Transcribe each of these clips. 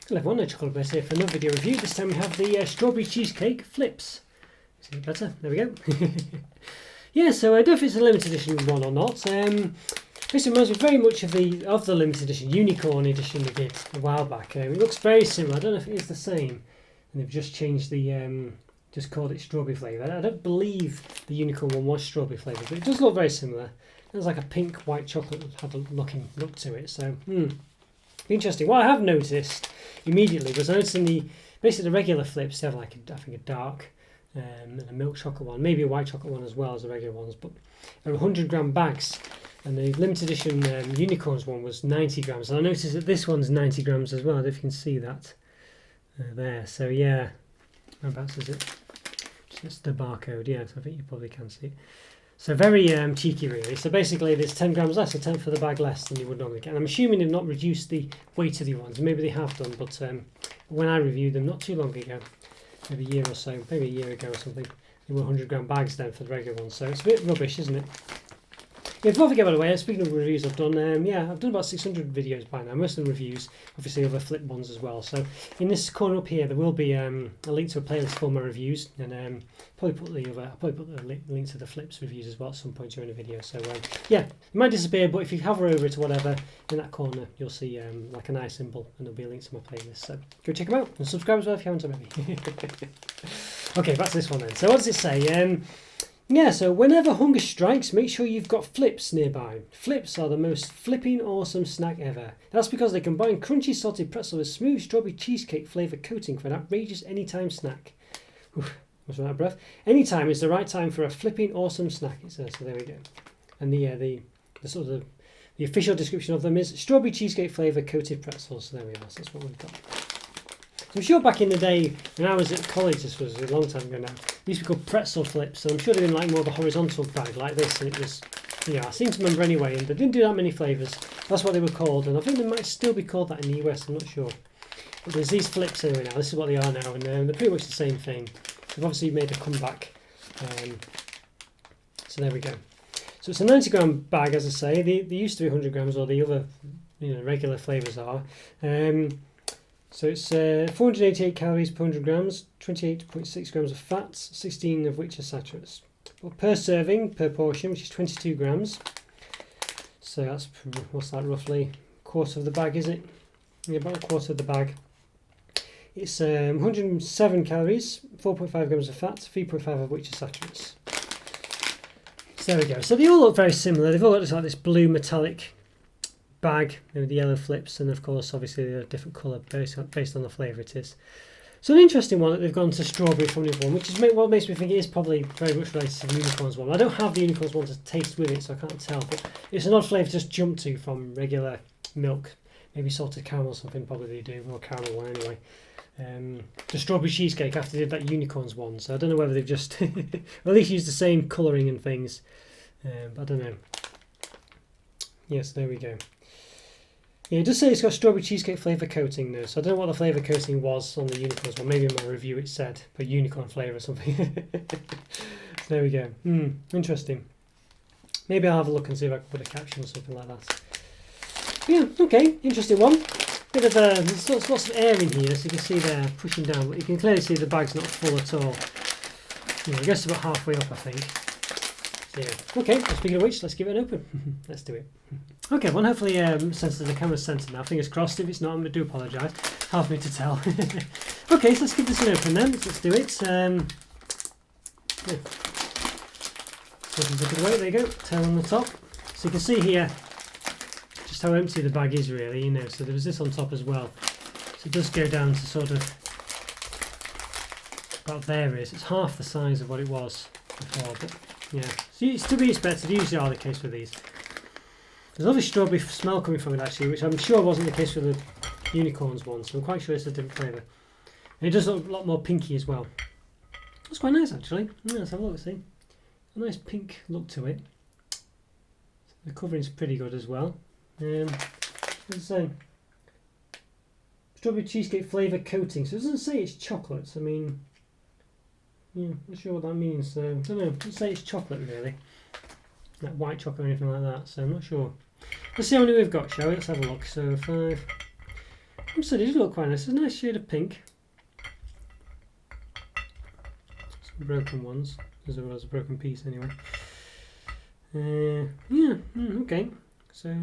Hello everyone, Chocolo here for another video review. This time we have the Strawberry Cheesecake Flipz. See it better? There we go. Yeah, so I don't know if it's a limited edition one or not. This reminds me very much of the limited edition Unicorn edition they did a while back. It looks very similar. I don't know if it is the same, and they've just changed the just called it strawberry flavour. I don't believe the Unicorn one was strawberry flavour, but it does look very similar. There's like a pink white chocolate had a look to it. So interesting. What I have noticed immediately was noticing basically the regular Flipz, they have like I think a dark and a milk chocolate one, maybe a white chocolate one as well as the regular ones, but they're 100-gram bags, and the limited edition Unicornz one was 90 grams, and I noticed that this one's 90 grams as well. I don't know if you can see that there. So yeah, whereabouts is it? Just the barcode. Yeah, so I think you probably can see it. So very cheeky really. So basically there's 10 grams less, a tenth of the bag less than you would normally get. And I'm assuming they've not reduced the weight of the ones. Maybe they have done, but when I reviewed them not too long ago, maybe a year or so, maybe a year ago or something, they were 100-gram bags then for the regular ones. So it's a bit rubbish, isn't it? Yeah, before we get out of the way, speaking of reviews I've done, I've done about 600 videos by now, most of them reviews, obviously other flip ones as well. So in this corner up here there will be a link to a playlist for my reviews, and I'll probably put the link to the Flipz reviews as well at some point during the video. So yeah, it might disappear, but if you hover over it or whatever, in that corner you'll see like an eye symbol, and there'll be a link to my playlist. So go check them out, and subscribe as well if you haven't already. Okay, back to this one then. So what does it say? Yeah, so whenever hunger strikes, make sure you've got Flipz nearby. Flipz are the most flipping awesome snack ever. That's because they combine crunchy salted pretzel with smooth strawberry cheesecake flavour coating for an outrageous anytime snack. Oof, almost ran out of breath. Anytime is the right time for a flipping awesome snack, it says. So there we go. And the sort of the official description of them is strawberry cheesecake flavour coated pretzels. So there we are. So that's what we've got. So I'm sure back in the day when I was at college, this was a long time ago now, they used to be called pretzel flips, so I'm sure they've been like more of a horizontal bag like this, and it was, I seem to remember anyway, and they didn't do that many flavours. That's what they were called, and I think they might still be called that in the US, I'm not sure. But there's these Flipz anyway now, this is what they are now, and they're pretty much the same thing. They've obviously made a comeback. So there we go. So it's a 90-gram bag, as I say. They used to be 100 grams, or the other regular flavours are. So it's 488 calories per 100 grams, 28.6 grams of fats, 16 of which are saturates. But per serving, per portion, which is 22 grams. So that's, what's that roughly? Quarter of the bag, is it? Yeah, about a quarter of the bag. It's 107 calories, 4.5 grams of fat, 3.5 of which are saturates. So there we go. So they all look very similar. They've all got like this blue metallic bag with the yellow Flipz, and of course obviously they're a different colour based on the flavour it is. So an interesting one that they've gone to strawberry from this one, which is what makes me think it is probably very much related to the Unicornz one. I don't have the Unicornz one to taste with it, so I can't tell, but it's an odd flavour to just jump to from regular milk. Maybe salted caramel or something, probably they do, or caramel one anyway. The strawberry cheesecake after they did that Unicornz one, so I don't know whether they've just or at least used the same colouring and things, but I don't know. Yes, there we go. Yeah, it does say it's got strawberry cheesecake flavour coating though, so I don't know what the flavour coating was on the Unicornz one. Maybe in my review it said, but unicorn flavour or something. So there we go. Interesting. Maybe I'll have a look and see if I can put a caption or something like that. But yeah, okay, interesting one. Bit of there's lots of air in here, so you can see they're pushing down, but you can clearly see the bag's not full at all. I guess about halfway up, I think. So yeah. Okay, speaking of which, let's give it an open. Let's do it. Okay, well hopefully the camera's centered now. Fingers crossed. If it's not, I do apologise. Hard for me to tell. Okay, so let's give this an open then. Let's do it. Yeah. Away. There you go. Tail on the top. So you can see here just how empty the bag is really, So there was this on top as well. So it does go down to sort of about there is. It's half the size of what it was before, but yeah. So it's to be expected. Usually are the case with these. There's a lovely strawberry smell coming from it actually, which I'm sure wasn't the case with the Unicornz one, so I'm quite sure it's a different flavour. And it does look a lot more pinky as well. That's quite nice actually. Yeah, let's have a look, see. A nice pink look to it. The covering's pretty good as well. What does it say? Strawberry cheesecake flavour coating. So it doesn't say it's chocolate. I mean, yeah, not sure what that means. I don't know. It doesn't say it's chocolate really. Like white chocolate or anything like that. So I'm not sure. Let's see how many we've got, shall we? Let's have a look. So 5. So they do look quite nice. It's a nice shade of pink. Some broken ones. As well as a broken piece anyway. Yeah, okay. So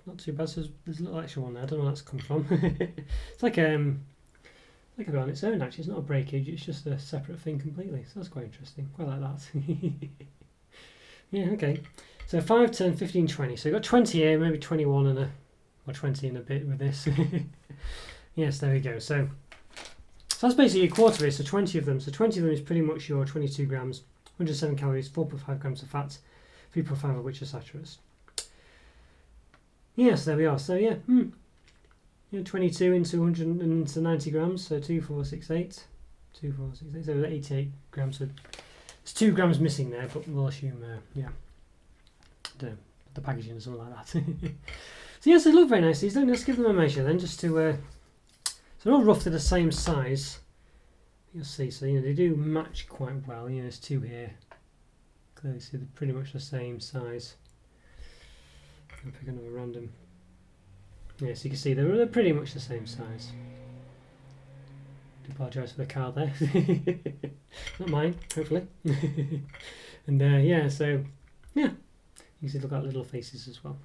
not too bad. So there's a little extra one there. I don't know where that's come from. It's like a bit on its own actually. It's not a breakage. It's just a separate thing completely. So that's quite interesting. Quite like that. Yeah, okay. So 5, 10, 15, 20. So you've got 20 here, maybe 21 or 20 and a bit with this. Yes, there we go. So that's basically a quarter of it, so 20 of them. So 20 of them is pretty much your 22 grams, 107 calories, 4.5 grams of fat, 3.5 of which are saturates. Yes, there we are. So yeah, 22 into 190 grams, so 2, 4, 6, 8. 2, 4, 6, 8, so 88 grams. So it's 2 grams missing there, but we'll assume, yeah, the packaging or something like that. So yes, they look very nice. These, let's give them a measure then, just to, so they're all roughly the same size. You'll see, so they do match quite well. There's 2 here. Clearly see they're pretty much the same size. I'll pick another random. Yeah, so you can see they're pretty much the same size. I apologise for the card there. Not mine, hopefully. And yeah, so yeah, you can see they've got little faces as well.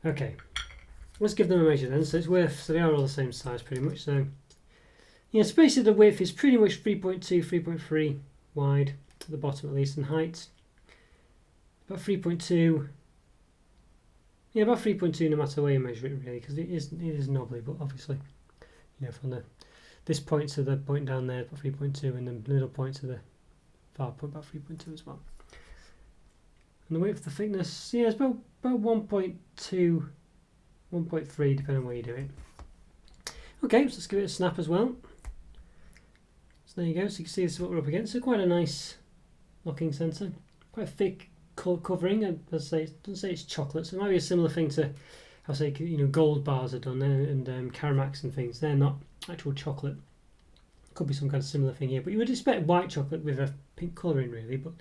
Okay, let's give them a measure then. So it's width, so they are all the same size pretty much. So yeah, so basically the width is pretty much 3.2, 3.3 wide at the bottom at least, and height about 3.2. Yeah, about 3.2 no matter where you measure it really, because it is knobbly, but obviously, from this point to the point down there, about 3.2, and the middle point to the far point, about 3.2 as well. And the width, the thickness, yeah, it's about 1.2, 1.3, depending on where you do it. Okay, so let's give it a snap as well. So there you go, so you can see this is what we're up against. So quite a nice locking centre, quite a thick covering, and as I say, it doesn't say it's chocolate, so it might be a similar thing to how say gold bars are done, and Caramacs and things. They're not actual chocolate. Could be some kind of similar thing here, but you would expect white chocolate with a pink colouring really, but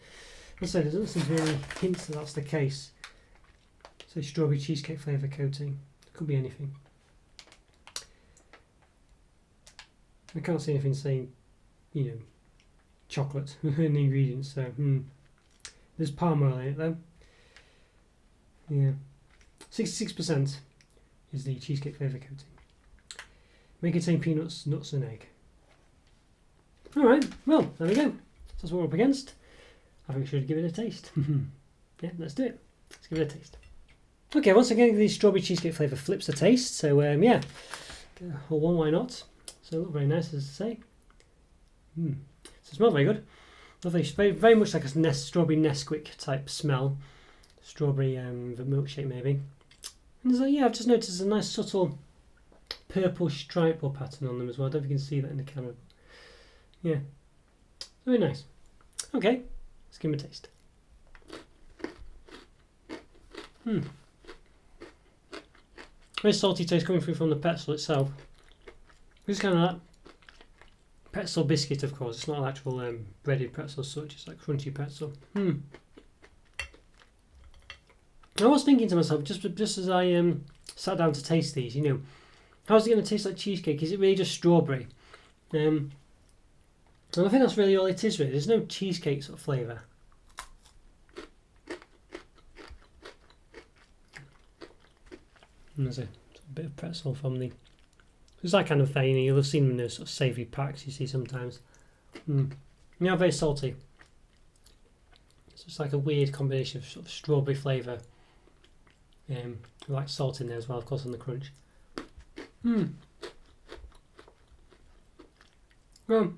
as I say, there doesn't seem to be any hints that that's the case. So strawberry cheesecake flavour coating, could be anything. I can't see anything saying chocolate in the ingredients, so there's palm oil in it though. Yeah, 66% is the cheesecake flavour coating. May contain peanuts, nuts and egg. Alright, well, there we go. That's what we're up against. I think we should give it a taste. Yeah, let's do it. Let's give it a taste. Okay, once again, give the strawberry cheesecake flavour Flipz a taste. So yeah, or one, why not? So it looks very nice, as I say. So it smells very good. Lovely, very much like a strawberry Nesquik type smell. Strawberry milkshake maybe. And so, yeah, I've just noticed there's a nice subtle purple stripe or pattern on them as well. I don't know if you can see that in the camera. Yeah, very nice. Okay, let's give them a taste. Very salty taste coming through from the pretzel itself. It's kind of that pretzel biscuit, of course. It's not an actual breaded pretzel as such. It's like crunchy pretzel. I was thinking to myself, just as I sat down to taste these, how's it going to taste like cheesecake? Is it really just strawberry? And I think that's really all it is really. There's no cheesecake sort of flavour. And there's a bit of pretzel from the... It's that kind of thing, you'll have seen them in those sort of savoury packs you see sometimes. Yeah, very salty. It's just like a weird combination of sort of strawberry flavour. Like salt in there as well, of course, on the crunch. Well,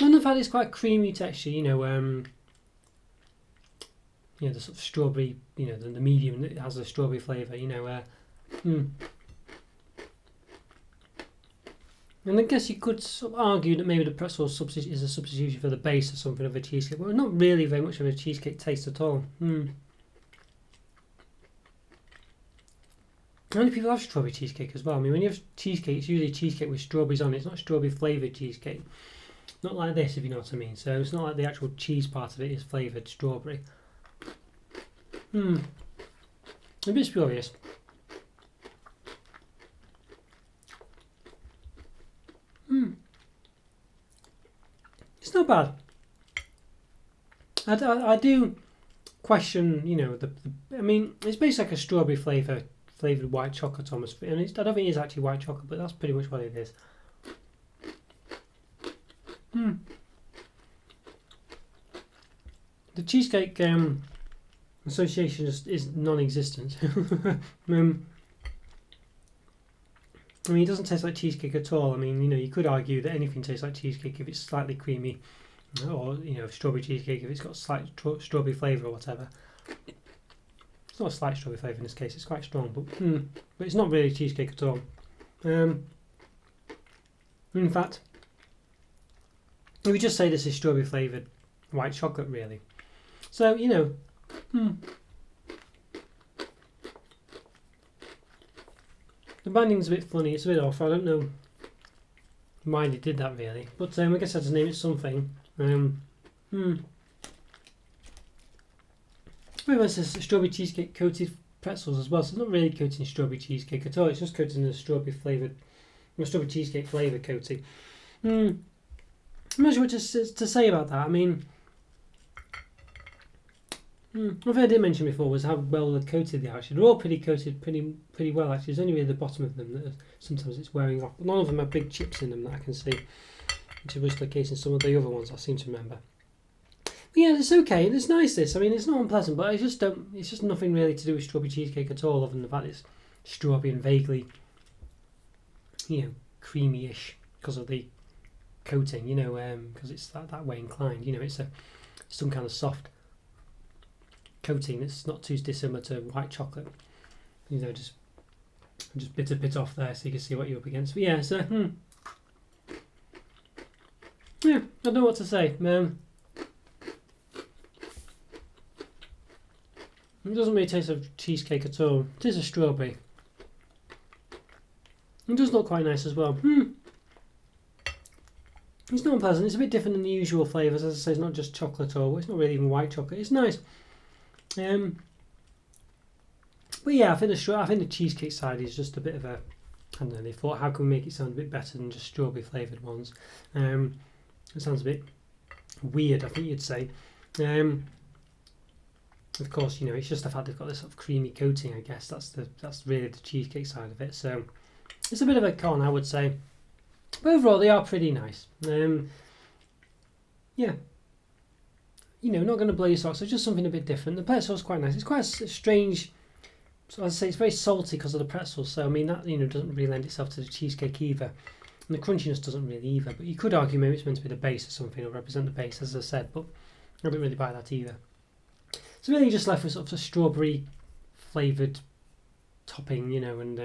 and the fact it's quite creamy texture, the sort of strawberry, the medium that has a strawberry flavour, And I guess you could sort of argue that maybe the pretzel is a substitution for the base or something of a cheesecake, but not really very much of a cheesecake taste at all. Many people have strawberry cheesecake as well. I mean, when you have cheesecake, it's usually cheesecake with strawberries on it. It's not strawberry flavoured cheesecake. Not like this, if you know what I mean. So it's not like the actual cheese part of it is flavoured strawberry. A bit spurious. It's not bad. I do question, you know, I mean, it's basically like a strawberry flavoured white chocolate almost. And I don't think it is actually white chocolate, but that's pretty much what it is. The cheesecake association is non-existent. I mean, it doesn't taste like cheesecake at all. I mean, you know, you could argue that anything tastes like cheesecake if it's slightly creamy, or, you know, strawberry cheesecake if it's got slight strawberry flavour or whatever. It's not a slight strawberry flavour in this case, it's quite strong, but it's not really cheesecake at all. In fact, we just say this is strawberry flavoured white chocolate, really. So, you know, the binding's a bit funny, it's a bit off. I don't know why they did that, really, but I guess I had to name it something. Maybe it says strawberry cheesecake coated pretzels as well, so it's not really coating strawberry cheesecake at all, it's just coating the strawberry cheesecake flavour coating. I'm not sure what to say about that. I mean, one thing I did mention before was how well they're coated they are. Actually, they're all pretty coated pretty well, actually. There's only really the bottom of them that sometimes it's wearing off. But none of them have big chips in them that I can see, which was the case in some of the other ones I seem to remember. But yeah, it's okay. It's nice, this. I mean, it's not unpleasant, but it's just nothing really to do with strawberry cheesecake at all, other than the fact it's strawberry and vaguely, you know, creamy-ish because of the coating, you know, because it's that way inclined. You know, it's some kind of soft coating that's not too dissimilar to white chocolate. You know, just bit a bit off there so you can see what you're up against. But yeah, so yeah, I don't know what to say. It doesn't really taste of cheesecake at all. It tastes of strawberry. It does look quite nice as well. It's not unpleasant. It's a bit different than the usual flavours. As I say, it's not just chocolate or it's not really even white chocolate. It's nice. But yeah, I think the cheesecake side is just a bit of a, I don't know, they thought, how can we make it sound a bit better than just strawberry flavoured ones? It sounds a bit weird, I think you'd say. Of course, you know, it's just the fact they've got this sort of creamy coating, I guess. That's really the cheesecake side of it. So it's a bit of a con, I would say. But overall, they are pretty nice. Yeah. You know, not going to blow your socks. It's just something a bit different. The pretzel's quite nice. It's quite a strange. So as I say, it's very salty because of the pretzels. So I mean, that, you know, doesn't really lend itself to the cheesecake either. And the crunchiness doesn't really either. But you could argue maybe it's meant to be the base or something, or represent the base, as I said. But I don't really buy that either. So really, just left with sort of a strawberry flavoured topping, you know, and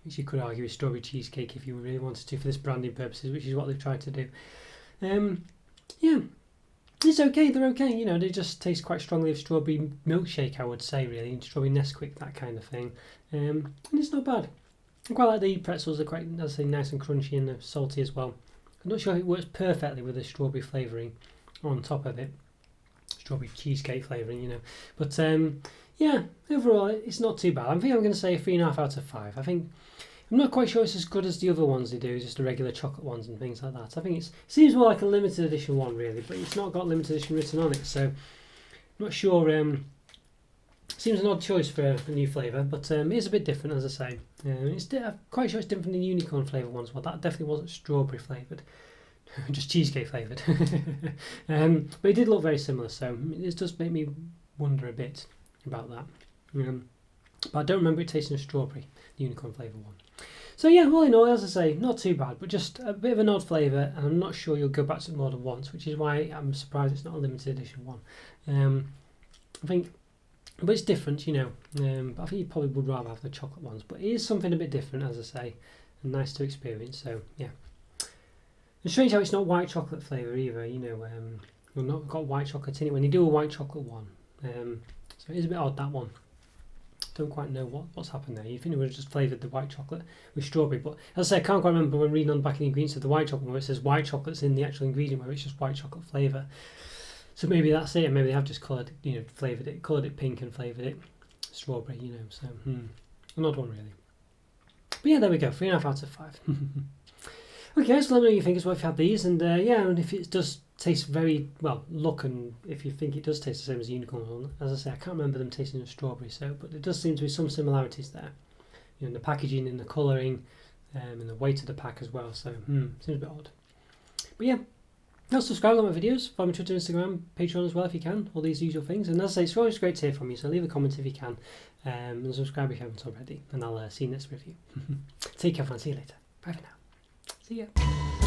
which you could argue is strawberry cheesecake if you really wanted to for this branding purposes, which is what they've tried to do. Yeah. It's okay, they're okay, you know, they just taste quite strongly of strawberry milkshake, I would say, really, and strawberry Nesquik, that kind of thing. And it's not bad. I quite like the pretzels, they're quite, as I say, nice and crunchy and salty as well. I'm not sure if it works perfectly with the strawberry flavouring on top of it. Strawberry cheesecake flavouring, you know. But yeah, overall, it's not too bad. I think I'm going to say 3.5 out of 5. I'm not quite sure it's as good as the other ones they do, just the regular chocolate ones and things like that. I think it seems more like a limited edition one, really, but it's not got limited edition written on it, so I'm not sure. Seems an odd choice for a new flavour, but it is a bit different, as I say. I'm quite sure it's different from the unicorn flavour ones. Well, that definitely wasn't strawberry flavoured, just cheesecake flavoured. But it did look very similar, so it does make me wonder a bit about that. But I don't remember it tasting of strawberry, the unicorn flavour one. So yeah, all in all, as I say, not too bad, but just a bit of an odd flavour, and I'm not sure you'll go back to it more than once, which is why I'm surprised it's not a limited edition one. I think, but it's different, you know. I think you probably would rather have the chocolate ones, but it is something a bit different, as I say, and nice to experience. So yeah, it's strange how it's not white chocolate flavour either. You know, we've not got white chocolate in it when you do a white chocolate one. So it is a bit odd, that one. Don't quite know what's happened there. You think it would have just flavoured the white chocolate with strawberry, but as I say, I can't quite remember when reading on the back of the ingredients of the white chocolate where it says white chocolate's in the actual ingredient, where it's just white chocolate flavour. So maybe that's it. Maybe they have just coloured it pink and flavoured it strawberry. You know, so an odd one really. But yeah, there we go. 3.5 out of 5. Okay guys, so let me know what you think as well if you had these, and yeah, and if it does taste very well, look, and if you think it does taste the same as Unicornz one. As I say, I can't remember them tasting of strawberry, so, but there does seem to be some similarities there. You know, in the packaging, in the colouring, and the weight of the pack as well, so seems a bit odd. But yeah, now subscribe to my videos, follow me on Twitter, Instagram, Patreon as well if you can, all these usual things. And as I say, it's always great to hear from you, so leave a comment if you can, and subscribe if you haven't already, and I'll see you next review. Take care everyone, see you later. Bye for now. See ya.